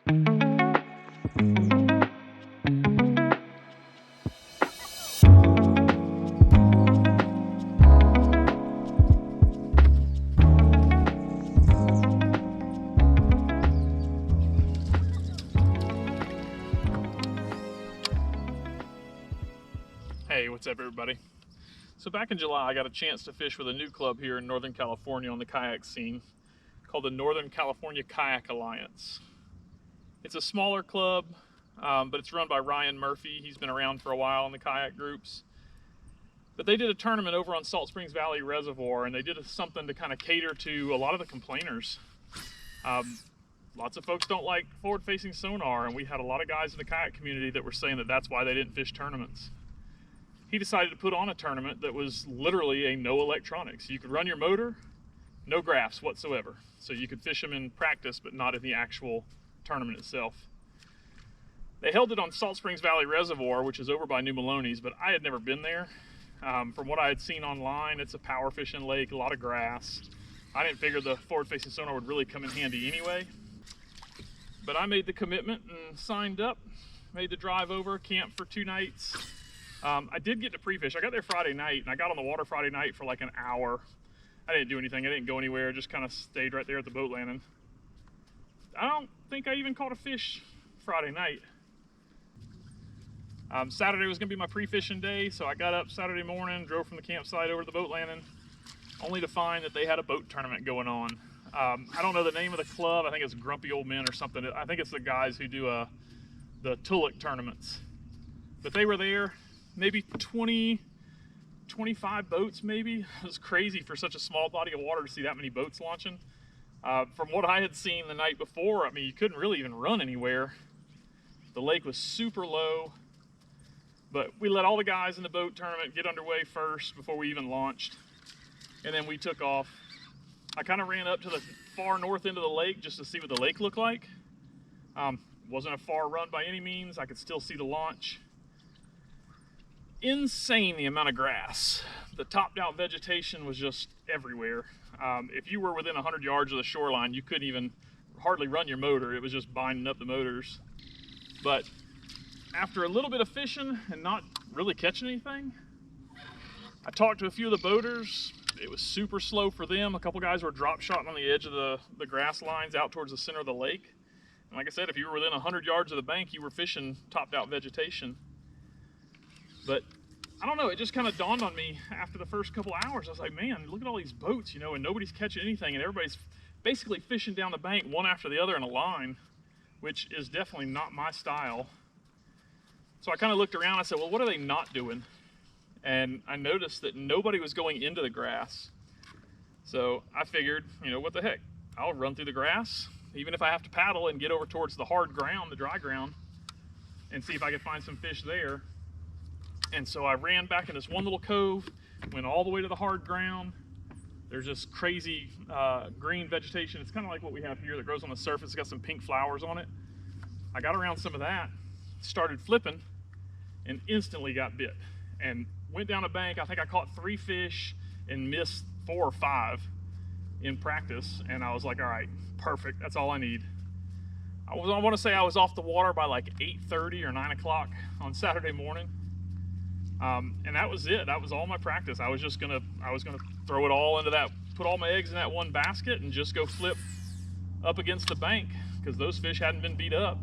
Hey, what's up everybody? So back in July, I got a chance to fish with a new club here in Northern California on the kayak scene called the Northern California Kayak Alliance. It's a smaller club, but it's run by Ryan Murphy. He's been around for a while in the kayak groups. But they did a tournament over on Salt Springs Valley Reservoir, and they did something to kind of cater to a lot of the complainers. Lots of folks don't like forward-facing sonar, and we had a lot of guys in the kayak community that were saying that that's why they didn't fish tournaments. He decided to put on a tournament that was literally a no electronics. You could run your motor, no graphs whatsoever. So you could fish them in practice, but not in the actual tournament itself. They held it on Salt Springs Valley Reservoir, which is over by New Maloney's, but I had never been there. From what I had seen online, it's a power fishing lake, a lot of grass. I didn't figure the forward-facing sonar would really come in handy anyway. But I made the commitment and signed up, made the drive over, camped for 2 nights. I did get to pre-fish. I got there Friday night, and I got on the water Friday night for like an hour. I didn't do anything. I didn't go anywhere. Just kind of stayed right there at the boat landing. I don't think I even caught a fish Friday night. Saturday was going to be my pre-fishing day, so I got up Saturday morning, drove from the campsite over to the boat landing, only to find that they had a boat tournament going on. I don't know the name of the club. I think it's Grumpy Old Men or something. I think it's the guys who do the Tulloch tournaments. But they were there. Maybe 20, 25 boats maybe. It was crazy for such a small body of water to see that many boats launching. From what I had seen the night before, I mean, you couldn't really even run anywhere. The lake was super low, but we let all the guys in the boat tournament get underway first before we even launched. And then we took off. I kind of ran up to the far north end of the lake just to see what the lake looked like. Wasn't a far run by any means. I could still see the launch. Insane the amount of grass. The topped out vegetation was just everywhere. If you were within 100 yards of the shoreline, you couldn't even hardly run your motor. It was just binding up the motors. But after a little bit of fishing and not really catching anything, I talked to a few of the boaters. It was super slow for them. A couple guys were drop shotting on the edge of the grass lines out towards the center of the lake. And like I said, if you were within 100 yards of the bank, you were fishing topped out vegetation. But I don't know, it just kind of dawned on me after the first couple hours. I was like, man, look at all these boats, you know, and nobody's catching anything, and everybody's basically fishing down the bank one after the other in a line, which is definitely not my style. So I kind of looked around, I said, well, what are they not doing? And I noticed that nobody was going into the grass. So I figured, you know, what the heck, I'll run through the grass, even if I have to paddle and get over towards the hard ground, the dry ground, and see if I can find some fish there. And so I ran back in this one little cove, went all the way to the hard ground. There's this crazy green vegetation. It's kind of like what we have here that grows on the surface. It's got some pink flowers on it. I got around some of that, started flipping, and instantly got bit. And went down a bank. I think I caught 3 fish and missed 4 or 5 in practice. And I was like, all right, perfect. That's all I need. I want to say I was off the water by like 8:30 or 9 o'clock on Saturday morning. And that was it. That was all my practice. I was gonna throw it all into that, put all my eggs in that one basket and just go flip up against the bank because those fish hadn't been beat up.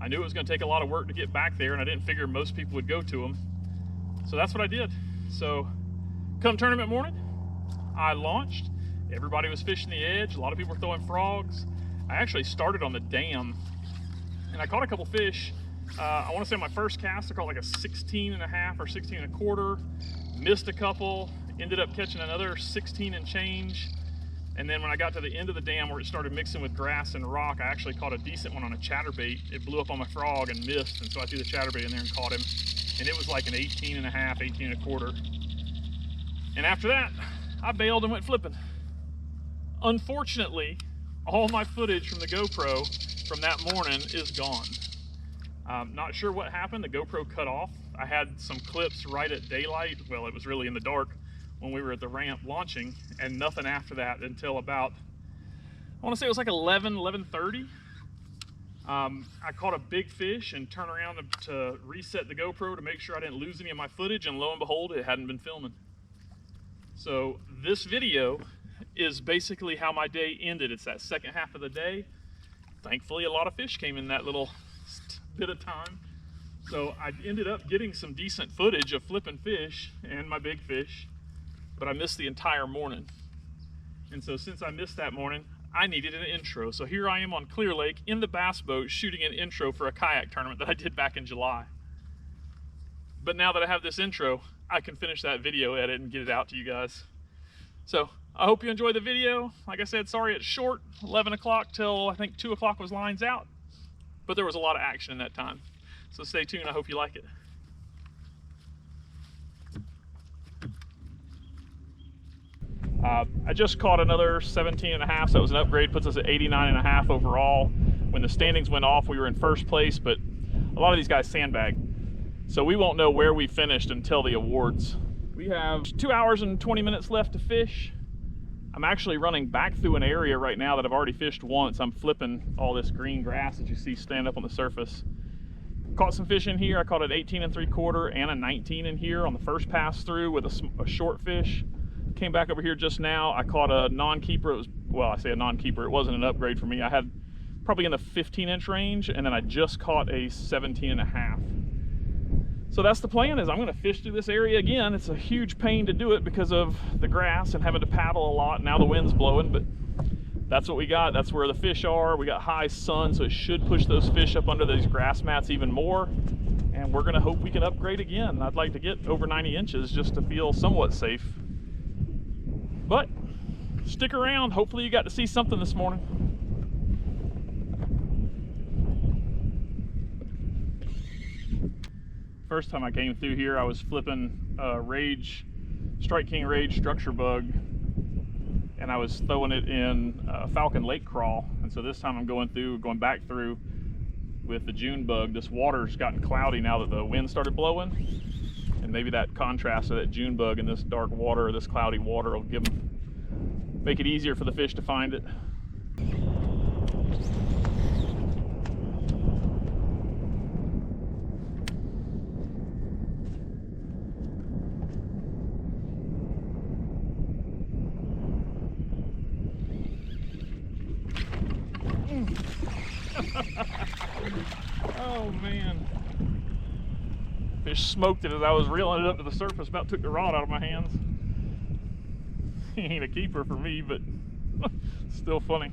I knew it was gonna take a lot of work to get back there, and I didn't figure most people would go to them. So that's what I did. So come tournament morning, I launched. Everybody was fishing the edge. A lot of people were throwing frogs. I actually started on the dam, and I caught a couple fish. I want to say my first cast I caught like a 16 and a half or 16 and a quarter, missed a couple, ended up catching another 16 and change. And then when I got to the end of the dam where it started mixing with grass and rock, I actually caught a decent one on a chatterbait. It blew up on my frog and missed, and so I threw the chatterbait in there and caught him. And it was like an 18 and a half, 18 and a quarter. And after that, I bailed and went flipping. Unfortunately, all my footage from the GoPro from that morning is gone. Not sure what happened. The GoPro cut off. I had some clips right at daylight. Well, it was really in the dark when we were at the ramp launching, and nothing after that until about, I want to say it was like 11:30. I caught a big fish and turned around to reset the GoPro to make sure I didn't lose any of my footage, and lo and behold, it hadn't been filming. So this video is basically how my day ended. It's that second half of the day. Thankfully, a lot of fish came in that little bit of time. So I ended up getting some decent footage of flipping fish and my big fish, but I missed the entire morning. And so since I missed that morning, I needed an intro. So here I am on Clear Lake in the bass boat shooting an intro for a kayak tournament that I did back in July. But now that I have this intro, I can finish that video edit and get it out to you guys. So I hope you enjoy the video. Like I said, sorry it's short, 11 o'clock till I think 2 o'clock was lines out, but there was a lot of action in that time. So stay tuned, I hope you like it. I just caught another 17.5, so it was an upgrade, puts us at 89.5 overall. When the standings went off, we were in first place, but a lot of these guys sandbagged. So we won't know where we finished until the awards. We have 2 hours and 20 minutes left to fish. I'm actually running back through an area right now that I've already fished once. I'm flipping all this green grass that you see stand up on the surface. Caught some fish in here. I caught an 18 3/4 and a 19 in here on the first pass through with a short fish. Came back over here just now. I caught a non-keeper. It was, well, I say a non-keeper. It wasn't an upgrade for me. I had probably in the 15-inch range, and then I just caught a 17.5. So that's the plan, is I'm going to fish through this area again. It's a huge pain to do it because of the grass and having to paddle a lot. Now the wind's blowing, but that's what we got. That's where the fish are. We got high sun, so it should push those fish up under these grass mats even more. And we're going to hope we can upgrade again. I'd like to get over 90 inches just to feel somewhat safe. But stick around. Hopefully you got to see something this morning. First time I came through here, I was flipping Strike King Rage structure bug, and I was throwing it in Falcon Lake Crawl. And so this time I'm going back through with the June bug. This water's gotten cloudy now that the wind started blowing. And maybe that contrast of that June bug and this dark water, or this cloudy water, will make it easier for the fish to find it. Oh man. Fish smoked it as I was reeling it up to the surface, about took the rod out of my hands. He ain't a keeper for me, but still funny.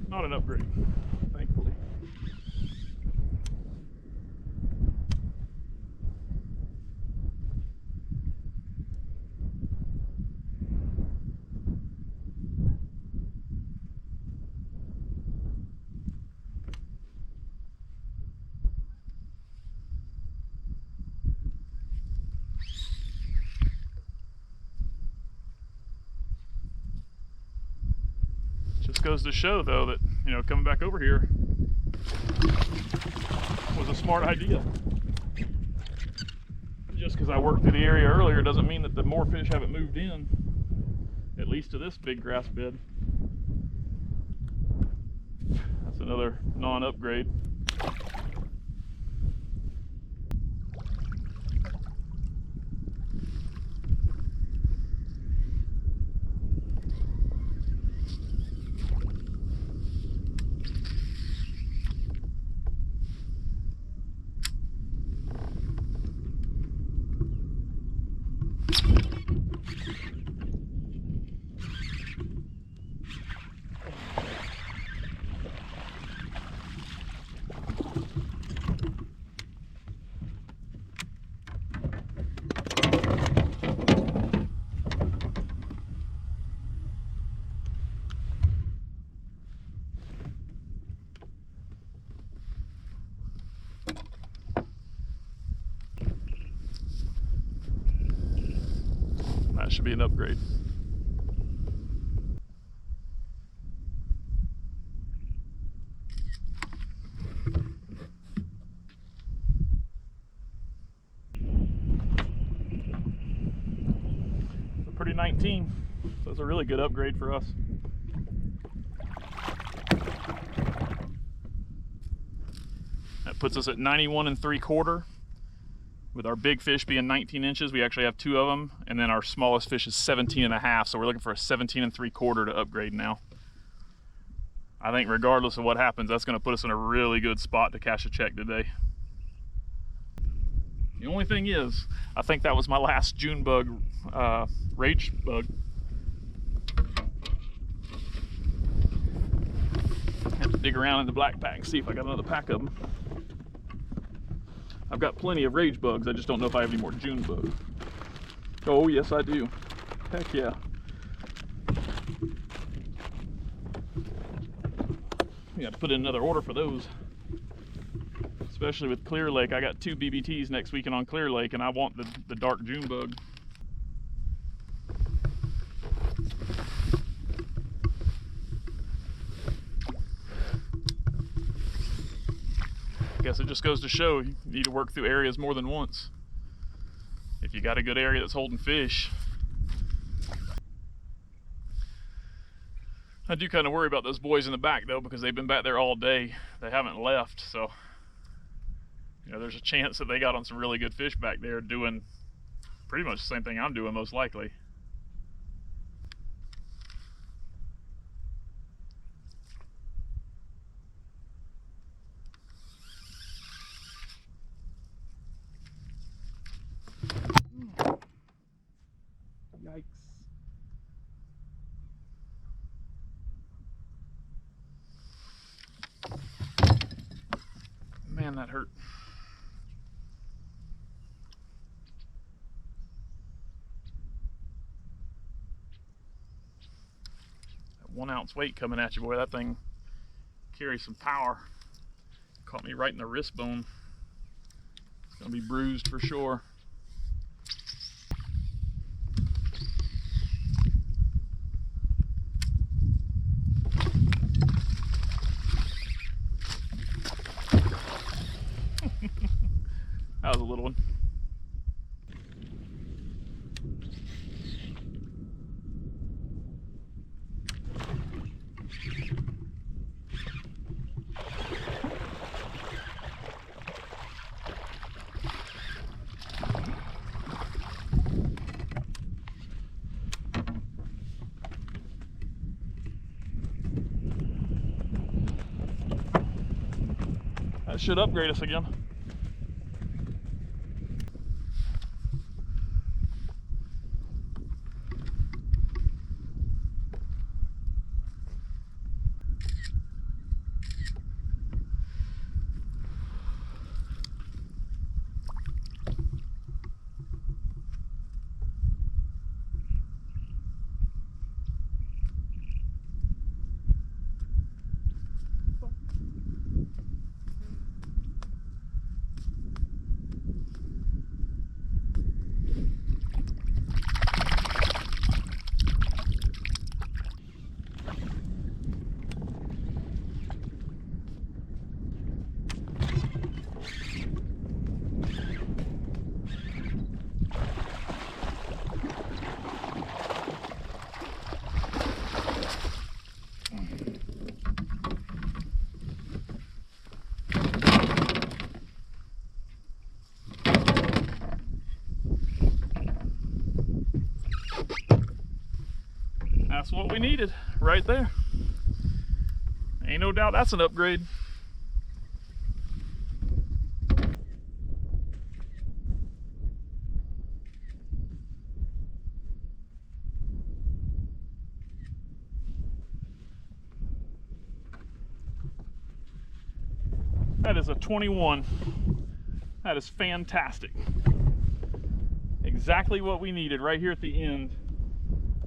Not an upgrade, thankfully. Just goes to show, though, that, you know, coming back over here was a smart idea. Just because I worked through the area earlier doesn't mean that the more fish haven't moved in, at least to this big grass bed. That's another non-upgrade. That should be an upgrade. It's a pretty 19, so it's a really good upgrade for us. That puts us at 91 3/4. With our big fish being 19 inches, we actually have 2 of them, and then our smallest fish is 17 1/2, so we're looking for a 17 3/4 to upgrade now. I think regardless of what happens, that's going to put us in a really good spot to cash a check today. The only thing is, I think that was my last June bug, rage bug. I have to dig around in the black pack and see if I got another pack of them. I've got plenty of rage bugs, I just don't know if I have any more June bugs. Oh yes I do. Heck yeah. We got to put in another order for those. Especially with Clear Lake. I got 2 BBTs next weekend on Clear Lake, and I want the dark June bug. I guess it just goes to show you need to work through areas more than once. If you got a good area that's holding fish. I do kind of worry about those boys in the back though, because they've been back there all day. They haven't left, so you know, there's a chance that they got on some really good fish back there doing pretty much the same thing I'm doing, most likely. Yikes. Man, that hurt. That 1 ounce weight coming at you, boy. That thing carries some power. Caught me right in the wrist bone. It's gonna be bruised for sure. That was a little one. That should upgrade us again. That's what we needed right there. Ain't no doubt that's an upgrade. That is a 21. That is fantastic. Exactly what we needed right here at the end.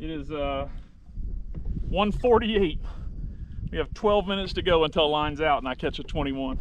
It is 1:48. We have 12 minutes to go until it lines out and I catch a 21.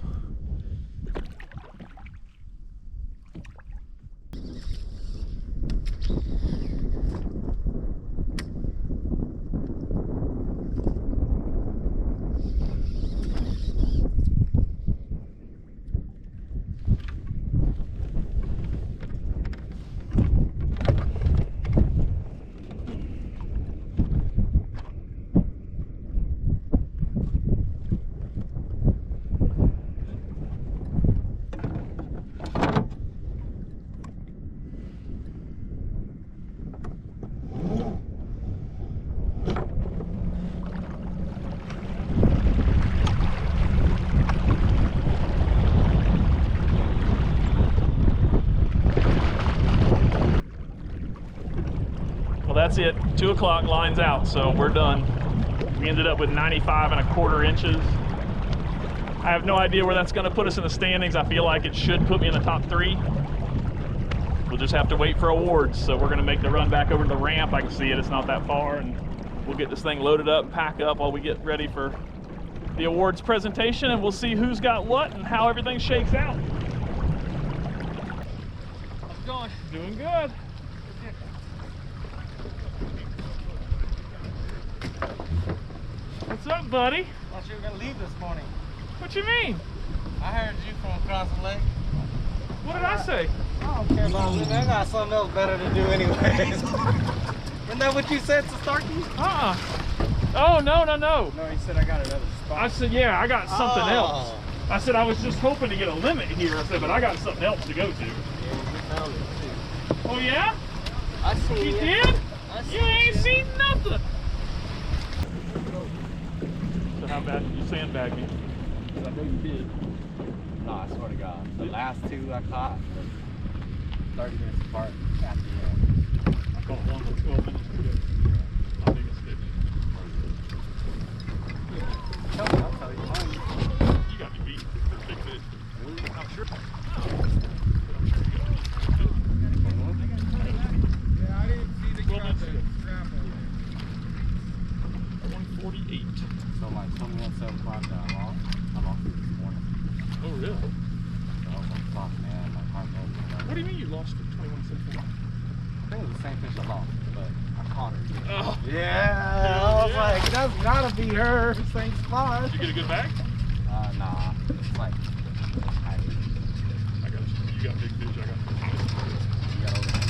that's it. 2 o'clock, line's out, so we're done. We ended up with 95¼ inches. I have no idea where that's going to put us in the standings. I feel like it should put me in the top 3. We'll just have to wait for awards. So we're going to make the run back over to the ramp. I can see it, it's not that far, and we'll get this thing loaded up, pack up while we get ready for the awards presentation, and we'll see who's got what and how everything shakes out. How's it going? Doing good. What's up, buddy? Thought you were gonna leave this morning. What you mean? I heard you from across the lake. What did I say? I don't care about living. I got something else better to do anyways. Isn't that what you said to start these? Oh, no. No, you said I got another spot. I said, yeah, I got something else. I said, I was just hoping to get a limit here. I said, but I got something else to go to. Yeah, you found it too. Oh, yeah? I seen You it. did? You ain't seen nothing. So how bad did you sandbag me? I know you did. No, I swear to God. The last 2 I caught was 30 minutes apart at the end. I caught one with 12 minutes to go. My biggest fish. I'll tell you mine. You got me beat for a big fish. Really? I'm sure. Yeah, I didn't see the 12 minutes to go. grapple. 148. So like 21.75 that I'm off this morning. Oh, really? So I was like, fuck man, my heart goes. What do you mean you lost it 21 cents? I think it was the same fish I lost, but I caught her. Oh. Yeah, I was like, that's gotta be her. Same spot. Did you get a good bag? Nah. It's like, I got you. You got big fish. I got big fish. you got over there.